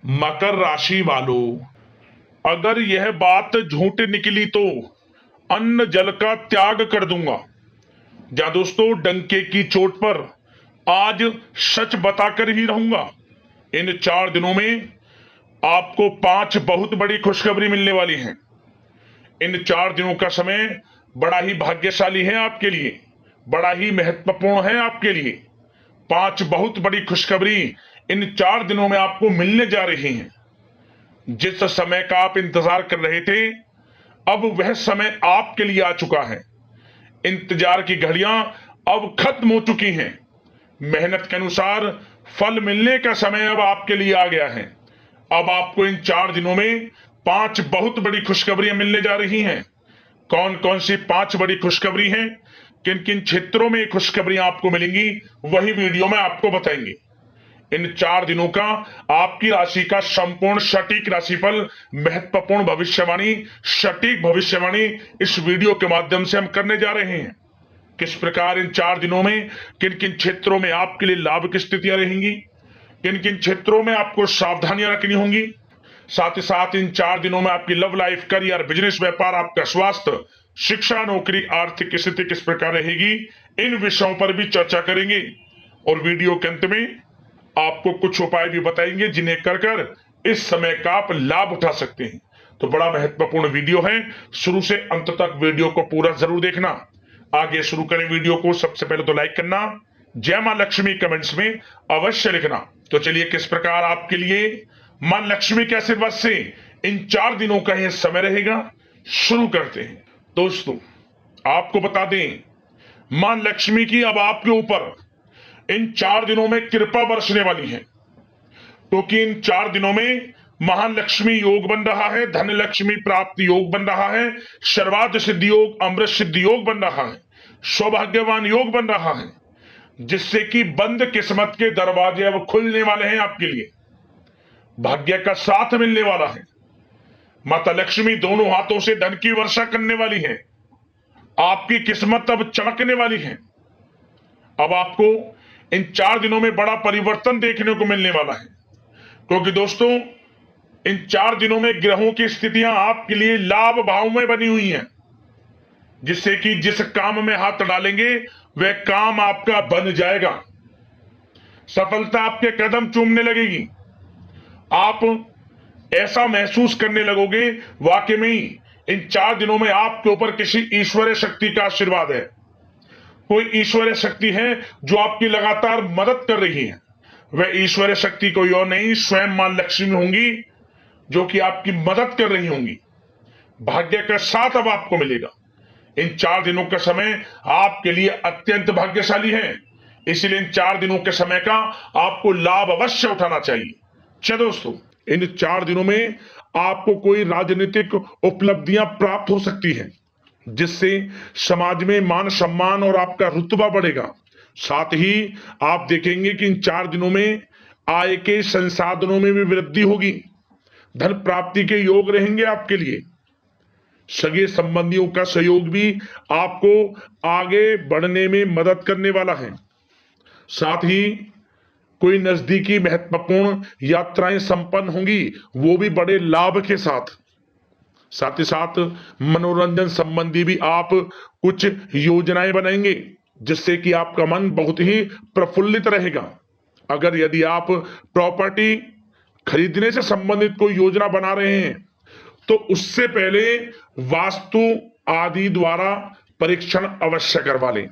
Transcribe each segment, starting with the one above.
मकर राशि वालों, अगर यह बात झूठ निकली तो अन्न जल का त्याग कर दूंगा। या दोस्तों, डंके की चोट पर आज सच बताकर ही रहूंगा। इन 4 दिनों में आपको 5 बहुत बड़ी खुशखबरी मिलने वाली है। इन 4 दिनों का समय बड़ा ही भाग्यशाली है आपके लिए, बड़ा ही महत्वपूर्ण है आपके लिए। 5 बहुत बड़ी खुशखबरी इन 4 दिनों में आपको मिलने जा रही हैं। जिस समय का आप इंतजार कर रहे थे, अब वह समय आपके लिए आ चुका है। इंतजार की घड़ियां अब खत्म हो चुकी हैं। मेहनत के अनुसार फल मिलने का समय अब आपके लिए आ गया है। अब आपको इन 4 दिनों में 5 बहुत बड़ी खुशखबरियां मिलने जा रही हैं। कौन कौन सी 5 बड़ी खुशखबरी हैं, किन किन क्षेत्रों में खुशखबरियां आपको मिलेंगी, वही वीडियो में आपको बताएंगे। इन 4 दिनों का आपकी राशि का संपूर्ण सटीक राशिफल, महत्वपूर्ण भविष्यवाणी, सटीक भविष्यवाणी इस वीडियो के माध्यम से हम करने जा रहे हैं। किस प्रकार इन 4 दिनों में किन किन क्षेत्रों में आपके लिए लाभ की स्थितियां रहेंगी, किन किन क्षेत्रों में आपको सावधानियां रखनी होंगी। साथ ही साथ इन 4 दिनों में आपकी लव लाइफ, करियर, बिजनेस, व्यापार, आपका स्वास्थ्य, शिक्षा, नौकरी, आर्थिक स्थिति किस प्रकार रहेगी, इन विषयों पर भी चर्चा करेंगे। और वीडियो के अंत में आपको कुछ उपाय भी बताएंगे जिन्हें कर कर इस समय का आप लाभ उठा सकते हैं। तो बड़ा महत्वपूर्ण वीडियो है, शुरू से अंत तक वीडियो को पूरा जरूर देखना। आगे शुरू करें वीडियो को, सबसे पहले तो लाइक करना, जय मां लक्ष्मी कमेंट्स में अवश्य लिखना। तो चलिए, किस प्रकार आपके लिए मां लक्ष्मी के आशीर्वाद से इन 4 दिनों का यह समय रहेगा, शुरू करते हैं। दोस्तों, आपको बता दें, मां लक्ष्मी की अब आपके ऊपर इन 4 दिनों में कृपा बरसने वाली है, क्योंकि इन 4 दिनों में महालक्ष्मी योग बन रहा है, धन लक्ष्मी प्राप्ति योग बन रहा है, सर्वार्थ सिद्धि योग, अमृत सिद्धि योग बन रहा है, सौभाग्यवान योग बन रहा है, जिससे कि बंद किस्मत के दरवाजे अब खुलने वाले हैं आपके लिए। भाग्य का साथ मिलने वाला है। माता लक्ष्मी दोनों हाथों से धन की वर्षा करने वाली है। आपकी किस्मत अब चमकने वाली है। अब आपको इन 4 दिनों में बड़ा परिवर्तन देखने को मिलने वाला है, क्योंकि दोस्तों, इन 4 दिनों में ग्रहों की स्थितियां आपके लिए लाभ भाव में बनी हुई हैं, जिससे कि जिस काम में हाथ डालेंगे वह काम आपका बन जाएगा। सफलता आपके कदम चूमने लगेगी। आप ऐसा महसूस करने लगोगे वाकई में ही इन 4 दिनों में आपके ऊपर किसी ईश्वरीय शक्ति का आशीर्वाद है। कोई ईश्वरीय शक्ति है जो आपकी लगातार मदद कर रही है। वह ईश्वरीय शक्ति कोई और नहीं, स्वयं मां लक्ष्मी होंगी, जो कि आपकी मदद कर रही होंगी। भाग्य का साथ अब आपको मिलेगा। इन 4 दिनों का समय आपके लिए अत्यंत भाग्यशाली है, इसलिए इन 4 दिनों के समय का आपको लाभ अवश्य उठाना चाहिए। चलो दोस्तों, इन 4 दिनों में आपको कोई राजनीतिक उपलब्धियां प्राप्त हो सकती हैं, जिससे समाज में मान सम्मान और आपका रुतबा बढ़ेगा। साथ ही आप देखेंगे कि इन 4 दिनों में आय के संसाधनों में भी वृद्धि होगी। धन प्राप्ति के योग रहेंगे आपके लिए। सगे संबंधियों का सहयोग भी आपको आगे बढ़ने में मदद करने वाला है। साथ ही कोई नजदीकी महत्वपूर्ण यात्राएं संपन्न होंगी, वो भी बड़े लाभ के साथ। साथ ही साथ मनोरंजन संबंधी भी आप कुछ योजनाएं बनाएंगे, जिससे कि आपका मन बहुत ही प्रफुल्लित रहेगा। अगर यदि आप प्रॉपर्टी खरीदने से संबंधित कोई योजना बना रहे हैं, तो उससे पहले वास्तु आदि द्वारा परीक्षण अवश्य करवा लें।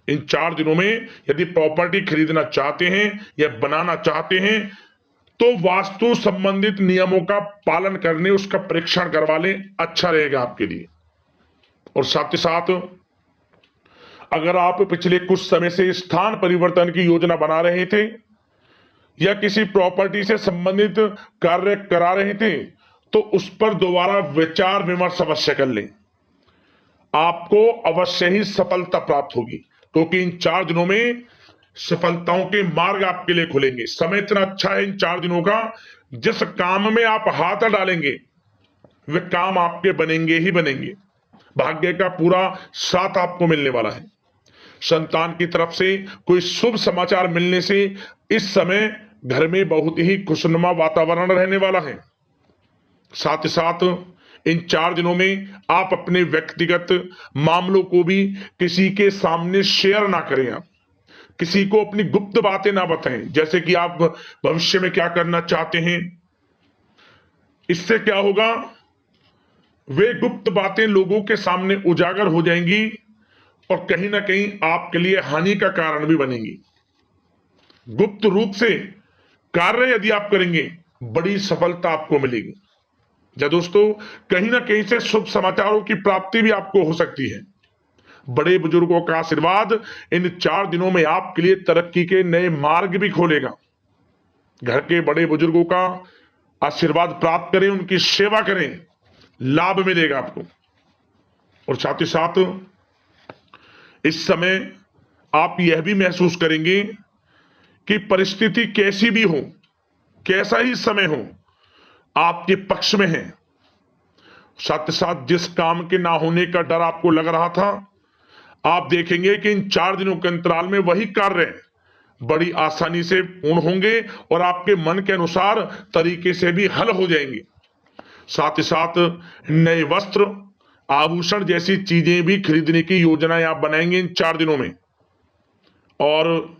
इन 4 दिनों में यदि प्रॉपर्टी खरीदना चाहते हैं या बनाना चाहते हैं, तो वास्तु संबंधित नियमों का पालन करने उसका परीक्षण करवा लें, अच्छा रहेगा आपके लिए। और साथ ही साथ अगर आप पिछले कुछ समय से स्थान परिवर्तन की योजना बना रहे थे या किसी प्रॉपर्टी से संबंधित कार्य करा रहे थे, तो उस पर दोबारा विचार विमर्श अवश्य कर लें। आपको अवश्य ही सफलता प्राप्त होगी, क्योंकि इन 4 दिनों में सफलताओं के मार्ग आपके लिए खुलेंगे। समय इतना अच्छा है इन 4 दिनों का, जिस काम में आप हाथ डालेंगे वे काम आपके बनेंगे ही बनेंगे। भाग्य का पूरा साथ आपको मिलने वाला है। संतान की तरफ से कोई शुभ समाचार मिलने से इस समय घर में बहुत ही खुशनुमा वातावरण रहने वाला है। साथ ही साथ इन 4 दिनों में आप अपने व्यक्तिगत मामलों को भी किसी के सामने शेयर ना करें। आप किसी को अपनी गुप्त बातें ना बताएं, जैसे कि आप भविष्य में क्या करना चाहते हैं। इससे क्या होगा, वे गुप्त बातें लोगों के सामने उजागर हो जाएंगी और कहीं ना कहीं आपके लिए हानि का कारण भी बनेंगी। गुप्त रूप से कार्य यदि आप करेंगे, बड़ी सफलता आपको मिलेगी। या दोस्तों, कहीं ना कहीं से शुभ समाचारों की प्राप्ति भी आपको हो सकती है। बड़े बुजुर्गों का आशीर्वाद इन 4 दिनों में आपके लिए तरक्की के नए मार्ग भी खोलेगा। घर के बड़े बुजुर्गों का आशीर्वाद प्राप्त करें, उनकी सेवा करें, लाभ मिलेगा आपको। और साथ ही साथ इस समय आप यह भी महसूस करेंगे कि परिस्थिति कैसी भी हो, कैसा ही समय हो, आपके पक्ष में है। साथ ही साथ जिस काम के ना होने का डर आपको लग रहा था, आप देखेंगे कि इन 4 दिनों के अंतराल में वही कार्य बड़ी आसानी से पूर्ण होंगे और आपके मन के अनुसार तरीके से भी हल हो जाएंगे। साथ ही साथ नए वस्त्र, आभूषण जैसी चीजें भी खरीदने की योजनाएं आप बनाएंगे इन 4 दिनों में। और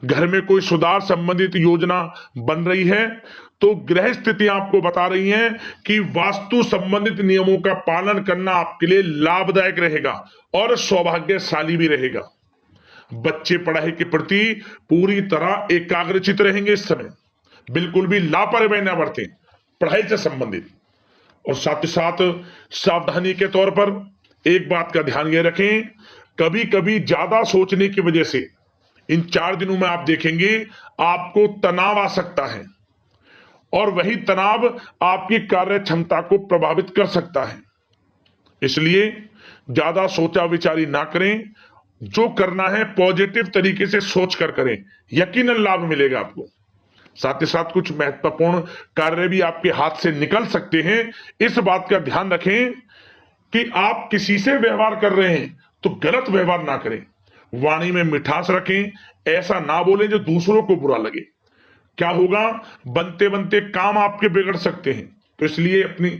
घर में कोई सुधार संबंधित योजना बन रही है तो ग्रह स्थितियां आपको बता रही हैं कि वास्तु संबंधित नियमों का पालन करना आपके लिए लाभदायक रहेगा और सौभाग्यशाली भी रहेगा। बच्चे पढ़ाई के प्रति पूरी तरह एकाग्रचित रहेंगे इस समय, बिल्कुल भी लापरवाही न बरतें पढ़ाई से संबंधित। और साथ ही साथ सावधानी के तौर पर एक बात का ध्यान ये रखें, कभी कभी ज्यादा सोचने की वजह से इन 4 दिनों में आप देखेंगे आपको तनाव आ सकता है और वही तनाव आपकी कार्य क्षमता को प्रभावित कर सकता है। इसलिए ज्यादा सोचा विचारी ना करें, जो करना है पॉजिटिव तरीके से सोच कर करें, यकीनन लाभ मिलेगा आपको। साथ ही साथ कुछ महत्वपूर्ण कार्य भी आपके हाथ से निकल सकते हैं। इस बात का ध्यान रखें कि आप किसी से व्यवहार कर रहे हैं तो गलत व्यवहार ना करें, वाणी में मिठास रखें, ऐसा ना बोलें जो दूसरों को बुरा लगे। क्या होगा, बनते बनते काम आपके बिगड़ सकते हैं। तो इसलिए अपनी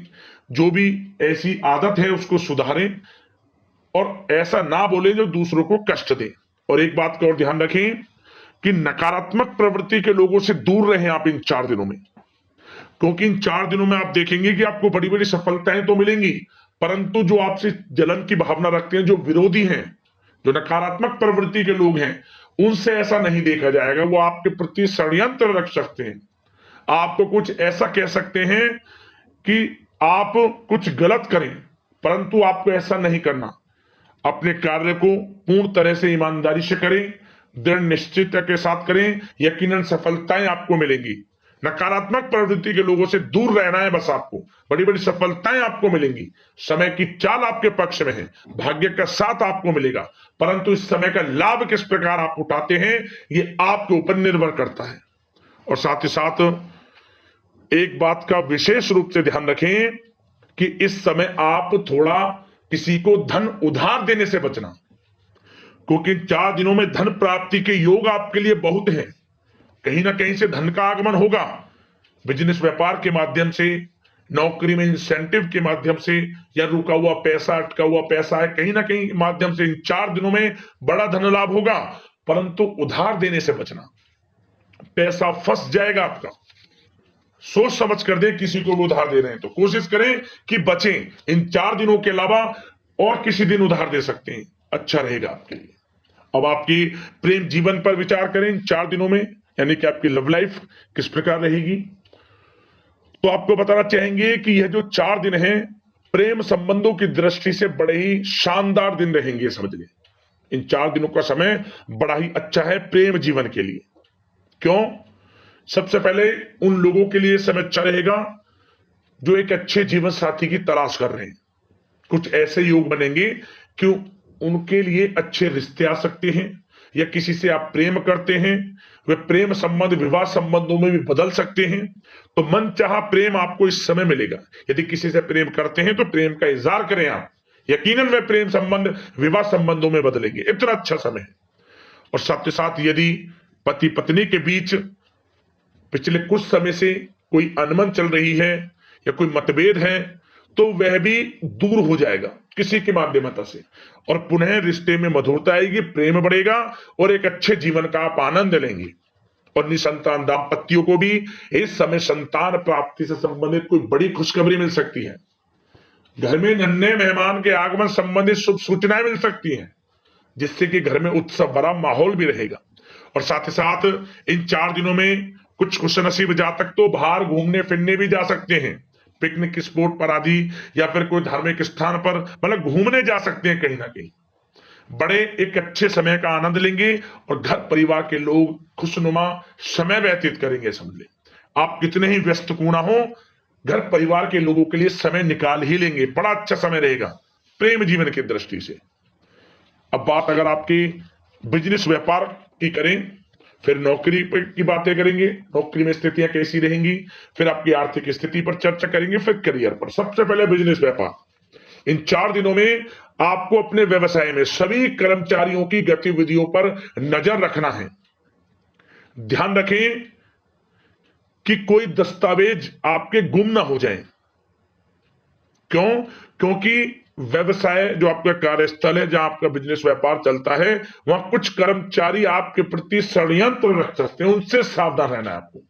जो भी ऐसी आदत है उसको सुधारें और ऐसा ना बोलें जो दूसरों को कष्ट दे। और एक बात का और ध्यान रखें कि नकारात्मक प्रवृत्ति के लोगों से दूर रहें आप इन 4 दिनों में, क्योंकि इन 4 दिनों में आप देखेंगे कि आपको बड़ी बड़ी सफलताएं तो मिलेंगी, परंतु जो आपसे जलन की भावना रखते हैं, जो विरोधी हैं, जो नकारात्मक प्रवृत्ति के लोग हैं, उनसे ऐसा नहीं देखा जाएगा। वो आपके प्रति षड्यंत्र रख सकते हैं, आपको कुछ ऐसा कह सकते हैं कि आप कुछ गलत करें, परंतु आपको ऐसा नहीं करना। अपने कार्य को पूर्ण तरह से ईमानदारी से करें, दृढ़ निश्चितता के साथ करें, यकीनन सफलताएं आपको मिलेंगी। नकारात्मक प्रवृत्ति के लोगों से दूर रहना है बस, आपको बड़ी बड़ी सफलताएं आपको मिलेंगी। समय की चाल आपके पक्ष में है, भाग्य का साथ आपको मिलेगा, परंतु इस समय का लाभ किस प्रकार आप उठाते हैं ये आपके ऊपर निर्भर करता है। और साथ ही साथ एक बात का विशेष रूप से ध्यान रखें कि इस समय आप थोड़ा किसी को धन उधार देने से बचना, क्योंकि 4 दिनों में धन प्राप्ति के योग आपके लिए बहुत हैं। कहीं ना कहीं से धन का आगमन होगा, बिजनेस व्यापार के माध्यम से, नौकरी में इंसेंटिव के माध्यम से, या रुका हुआ पैसा, अटका हुआ पैसा है, कहीं ना कहीं माध्यम से इन 4 दिनों में बड़ा धन लाभ होगा। परंतु उधार देने से बचना, पैसा फंस जाएगा आपका। सोच समझ कर दें, किसी को भी उधार दे रहे हैं तो कोशिश करें कि बचें। इन 4 दिनों के अलावा और किसी दिन उधार दे सकते हैं, अच्छा रहेगा आपके लिए। अब आपकी प्रेम जीवन पर विचार करें इन 4 दिनों में, यानी कि आपकी लव लाइफ किस प्रकार रहेगी। तो आपको बताना चाहेंगे कि यह जो 4 दिन हैं प्रेम संबंधों की दृष्टि से बड़े ही शानदार दिन रहेंगे, समझ लें। इन 4 दिनों का समय बड़ा ही अच्छा है प्रेम जीवन के लिए। क्यों? सबसे पहले उन लोगों के लिए समय अच्छा रहेगा जो एक अच्छे जीवन साथी की तलाश कर रहे हैं। कुछ ऐसे योग बनेंगे कि उनके लिए अच्छे रिश्ते आ सकते हैं, या किसी से आप प्रेम करते हैं, वे प्रेम संबंध विवाह संबंधों में भी बदल सकते हैं। तो मन चाहा प्रेम आपको इस समय मिलेगा। यदि किसी से प्रेम करते हैं तो प्रेम का इजहार करें आप, यकीनन वे प्रेम संबंध विवाह संबंधों में बदलेंगे। इतना अच्छा समय है। और साथ ही साथ यदि पति पत्नी के बीच पिछले कुछ समय से कोई अनबन चल रही है या कोई मतभेद है तो वह भी दूर हो जाएगा किसी के माध्यमता से, और पुनः रिश्ते में मधुरता आएगी, प्रेम बढ़ेगा और एक अच्छे जीवन का आप आनंद लेंगे। और निसंतान दाम्पत्यों को भी इस समय संतान प्राप्ति से संबंधित कोई बड़ी खुशखबरी मिल सकती है। घर में नन्हे मेहमान के आगमन संबंधित शुभ सूचनाएं मिल सकती हैं, जिससे कि घर में उत्सव भरा माहौल भी रहेगा। और साथ ही साथ इन 4 दिनों में कुछ खुशनसीब जातक तो बाहर घूमने फिरने भी जा सकते हैं, पिकनिक स्पॉट पर आदि, या फिर कोई धार्मिक स्थान पर मतलब घूमने जा सकते हैं कहीं ना कहीं। बड़े एक अच्छे समय का आनंद लेंगे और घर परिवार के लोग खुशनुमा समय व्यतीत करेंगे। समझ ले, आप कितने ही व्यस्त क्यों ना हो, घर परिवार के लोगों के लिए समय निकाल ही लेंगे। बड़ा अच्छा समय रहेगा प्रेम जीवन की दृष्टि से। अब बात अगर आपकी बिजनेस व्यापार की करें, फिर नौकरी की बातें करेंगे, नौकरी में स्थितियां कैसी रहेंगी, फिर आपकी आर्थिक स्थिति पर चर्चा करेंगे, फिर करियर पर। सबसे पहले बिजनेस व्यापार। इन 4 दिनों में आपको अपने व्यवसाय में सभी कर्मचारियों की गतिविधियों पर नजर रखना है। ध्यान रखें कि कोई दस्तावेज आपके गुम ना हो जाएं। क्यों? क्योंकि व्यवसाय जो आपका कार्यस्थल है, जहां आपका बिजनेस व्यापार चलता है, वहां कुछ कर्मचारी आपके प्रति षड्यंत्र रख सकते हैं, उनसे सावधान रहना है आपको।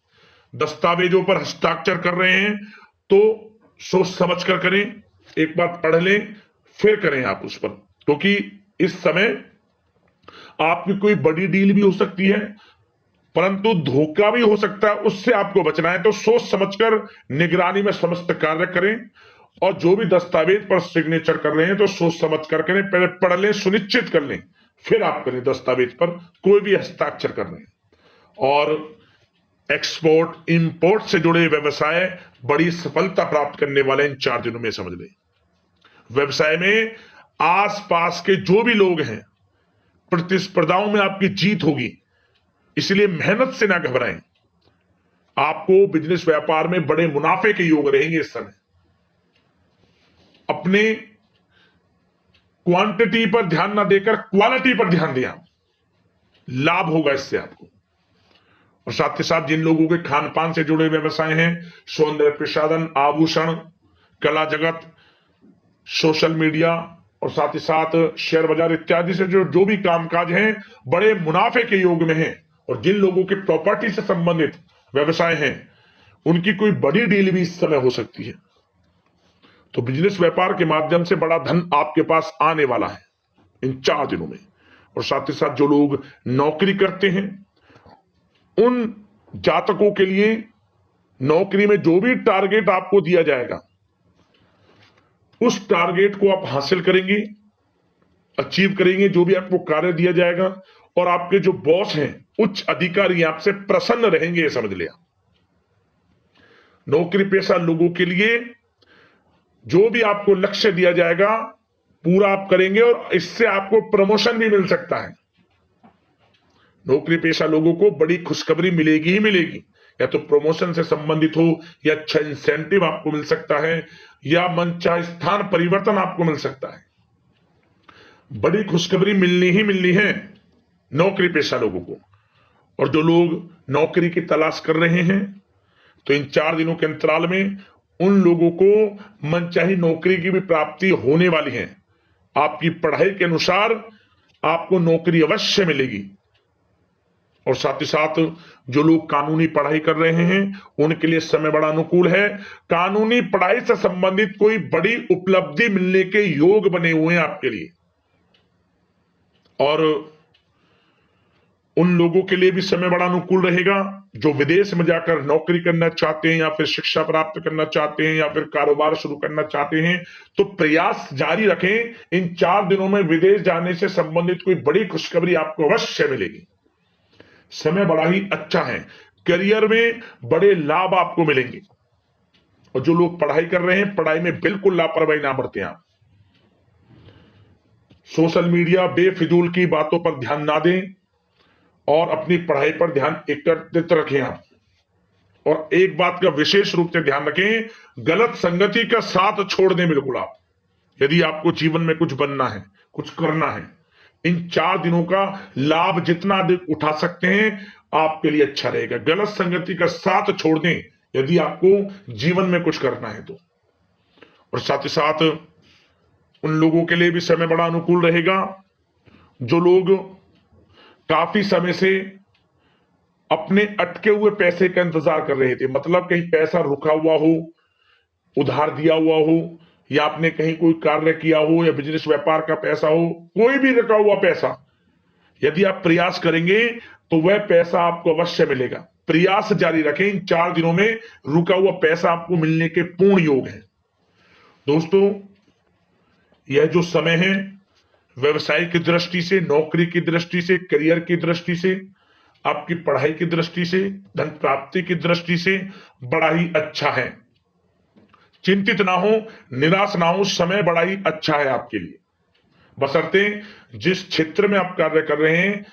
दस्तावेजों पर हस्ताक्षर कर रहे हैं तो सोच समझ कर करें, एक बार पढ़ लें फिर करें आप उस पर, क्योंकि इस समय आपकी कोई बड़ी डील भी हो सकती है, परंतु धोखा भी हो सकता है, उससे आपको बचना है। तो सोच समझकर निगरानी में समस्त कार्य करें, और जो भी दस्तावेज पर सिग्नेचर कर रहे हैं तो सोच समझ कर करें, पहले पढ़ लें, सुनिश्चित कर लें, फिर आप करें दस्तावेज पर कोई भी हस्ताक्षर कर रहे हैं। और एक्सपोर्ट इंपोर्ट से जुड़े व्यवसाय बड़ी सफलता प्राप्त करने वाले इन 4 दिनों में। समझ लें, व्यवसाय में आसपास के जो भी लोग हैं, प्रतिस्पर्धाओं में आपकी जीत होगी, इसलिए मेहनत से ना घबराएं। आपको बिजनेस व्यापार में बड़े मुनाफे के योग रहेंगे इस समय। अपने क्वांटिटी पर ध्यान ना देकर क्वालिटी पर ध्यान दिया, लाभ होगा इससे आपको। और साथ ही साथ जिन लोगों के खान पान से जुड़े व्यवसाय हैं, सौंदर्य प्रसाधन, आभूषण, कला जगत, सोशल मीडिया और साथ ही साथ शेयर बाजार इत्यादि से जो भी कामकाज हैं, बड़े मुनाफे के योग में हैं। और जिन लोगों के प्रॉपर्टी से संबंधित व्यवसाय हैं, उनकी कोई बड़ी डील भी इस समय हो सकती है। तो बिजनेस व्यापार के माध्यम से बड़ा धन आपके पास आने वाला है इन 4 दिनों में। और साथ ही साथ जो लोग नौकरी करते हैं, उन जातकों के लिए नौकरी में जो भी टारगेट आपको दिया जाएगा, उस टारगेट को आप हासिल करेंगे, अचीव करेंगे, जो भी आपको कार्य दिया जाएगा। और आपके जो बॉस हैं, उच्च अधिकारी आपसे प्रसन्न रहेंगे, ये समझ लिया। नौकरी पेशा लोगों के लिए जो भी आपको लक्ष्य दिया जाएगा, पूरा आप करेंगे और इससे आपको प्रमोशन भी मिल सकता है। नौकरी पेशा लोगों को बड़ी खुशखबरी मिलेगी ही मिलेगी, या तो प्रमोशन से संबंधित हो, या अच्छा इंसेंटिव आपको मिल सकता है, या मनचाहे स्थान परिवर्तन आपको मिल सकता है। बड़ी खुशखबरी मिलनी ही मिलनी है नौकरी पेशा लोगों को। और जो लोग नौकरी की तलाश कर रहे हैं, तो इन 4 दिनों के अंतराल में उन लोगों को मनचाही नौकरी की भी प्राप्ति होने वाली है। आपकी पढ़ाई के अनुसार आपको नौकरी अवश्य मिलेगी। और साथ ही साथ जो लोग कानूनी पढ़ाई कर रहे हैं, उनके लिए समय बड़ा अनुकूल है। कानूनी पढ़ाई से संबंधित कोई बड़ी उपलब्धि मिलने के योग बने हुए हैं आपके लिए। और उन लोगों के लिए भी समय बड़ा अनुकूल रहेगा जो विदेश में जाकर नौकरी करना चाहते हैं, या फिर शिक्षा प्राप्त करना चाहते हैं, या फिर कारोबार शुरू करना चाहते हैं। तो प्रयास जारी रखें। इन 4 दिनों में विदेश जाने से संबंधित कोई बड़ी खुशखबरी आपको अवश्य मिलेगी। समय बड़ा ही अच्छा है, करियर में बड़े लाभ आपको मिलेंगे। और जो लोग पढ़ाई कर रहे हैं, पढ़ाई में बिल्कुल लापरवाही ना बरतें आप। सोशल मीडिया बेफिजूल की बातों पर ध्यान ना दें और अपनी पढ़ाई पर ध्यान एकत्रित रखें आप। और एक बात का विशेष रूप से ध्यान रखें, गलत संगति का साथ छोड़ दें बिल्कुल आप। यदि आपको जीवन में कुछ बनना है, कुछ करना है, इन 4 दिनों का लाभ जितना अधिक उठा सकते हैं, आपके लिए अच्छा रहेगा। गलत संगति का साथ छोड़ दें यदि आपको जीवन में कुछ करना है तो। और साथ ही साथ उन लोगों के लिए भी समय बड़ा अनुकूल रहेगा जो लोग काफी समय से अपने अटके हुए पैसे का इंतजार कर रहे थे, मतलब कहीं पैसा रुका हुआ हो, उधार दिया हुआ हो, या आपने कहीं कोई कार्य किया हो, या बिजनेस व्यापार का पैसा हो, कोई भी रखा हुआ पैसा, यदि आप प्रयास करेंगे तो वह पैसा आपको अवश्य मिलेगा। प्रयास जारी रखें, इन 4 दिनों में रुका हुआ पैसा आपको मिलने के पूर्ण योग है। दोस्तों, यह जो समय है व्यवसाय की दृष्टि से, नौकरी की दृष्टि से, करियर की दृष्टि से, आपकी पढ़ाई की दृष्टि से, धन प्राप्ति की दृष्टि से बड़ा ही अच्छा है। चिंतित ना हो, निराश ना हो, समय बड़ा ही अच्छा है आपके लिए। बशर्ते जिस क्षेत्र में आप कार्य कर रहे हैं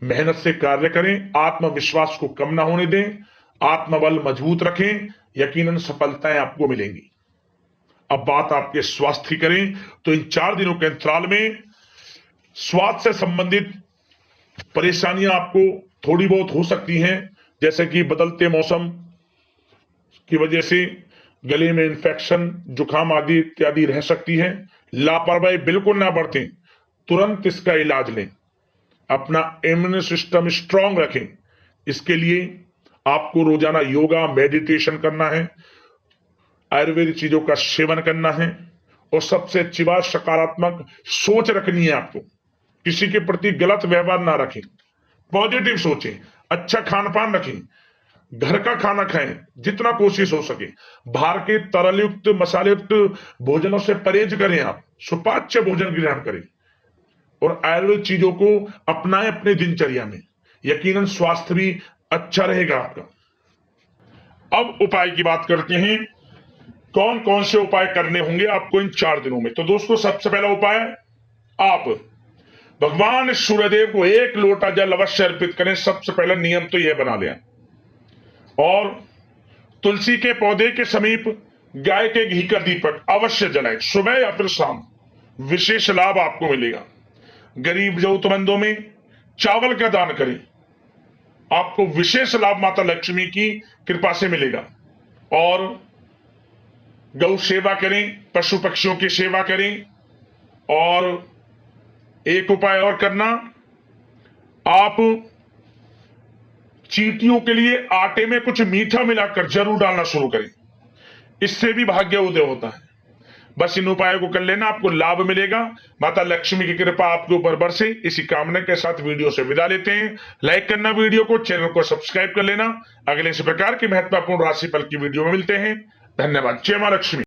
मेहनत से कार्य करें, आत्मविश्वास को कम ना होने दें, आत्मबल मजबूत रखें, यकीनन सफलताएं आपको मिलेंगी। अब बात आपके स्वास्थ्य की करें तो इन 4 दिनों के अंतराल में स्वास्थ्य से संबंधित परेशानियां आपको थोड़ी बहुत हो सकती हैं, जैसे कि बदलते मौसम की वजह से गले में इंफेक्शन, जुकाम आदि इत्यादि रह सकती है। लापरवाही बिल्कुल ना बरतें, तुरंत इसका इलाज लें, अपना इम्यून सिस्टम स्ट्रांग रखें। इसके लिए आपको रोजाना योगा, मेडिटेशन करना है, आयुर्वेदिक चीजों का सेवन करना है, और सबसे अच्छी बात सकारात्मक सोच रखनी है। आपको किसी के प्रति गलत व्यवहार ना रखें, पॉजिटिव सोचें, अच्छा खान पान रखें, घर का खाना खाएं जितना कोशिश हो सके, बाहर के तरल युक्त मसाले युक्त भोजनों से परहेज करें, आप सुपाच्य भोजन ग्रहण करें और आयुर्वेदिक चीजों को अपनाएं अपने दिनचर्या में, यकीनन स्वास्थ्य भी अच्छा रहेगा आपका। अब उपाय की बात करते हैं, कौन कौन से उपाय करने होंगे आपको इन 4 दिनों में। तो दोस्तों, सबसे पहला उपाय, आप भगवान सूर्यदेव को 1 लोटा जल अवश्य अर्पित करें। सबसे पहला नियम तो यह बना लें, और तुलसी के पौधे के समीप गाय के घी का दीपक अवश्य जलाएं, सुबह या फिर शाम, विशेष लाभ आपको मिलेगा। गरीब जरूरतमंदों में चावल का दान करें, आपको विशेष लाभ माता लक्ष्मी की कृपा से मिलेगा। और गौ सेवा करें, पशु पक्षियों की सेवा करें। और एक उपाय और करना, आप चींटियों के लिए आटे में कुछ मीठा मिलाकर जरूर डालना शुरू करें, इससे भी भाग्य उदय होता है। बस इन उपायों को कर लेना, आपको लाभ मिलेगा, माता लक्ष्मी की कृपा आपके ऊपर बरसे। इसी कामना के साथ वीडियो से विदा लेते हैं। लाइक करना वीडियो को, चैनल को सब्सक्राइब कर लेना। अगले इस प्रकार की महत्वपूर्ण राशिफल की वीडियो में मिलते हैं। धन्यवाद। जय मां लक्ष्मी।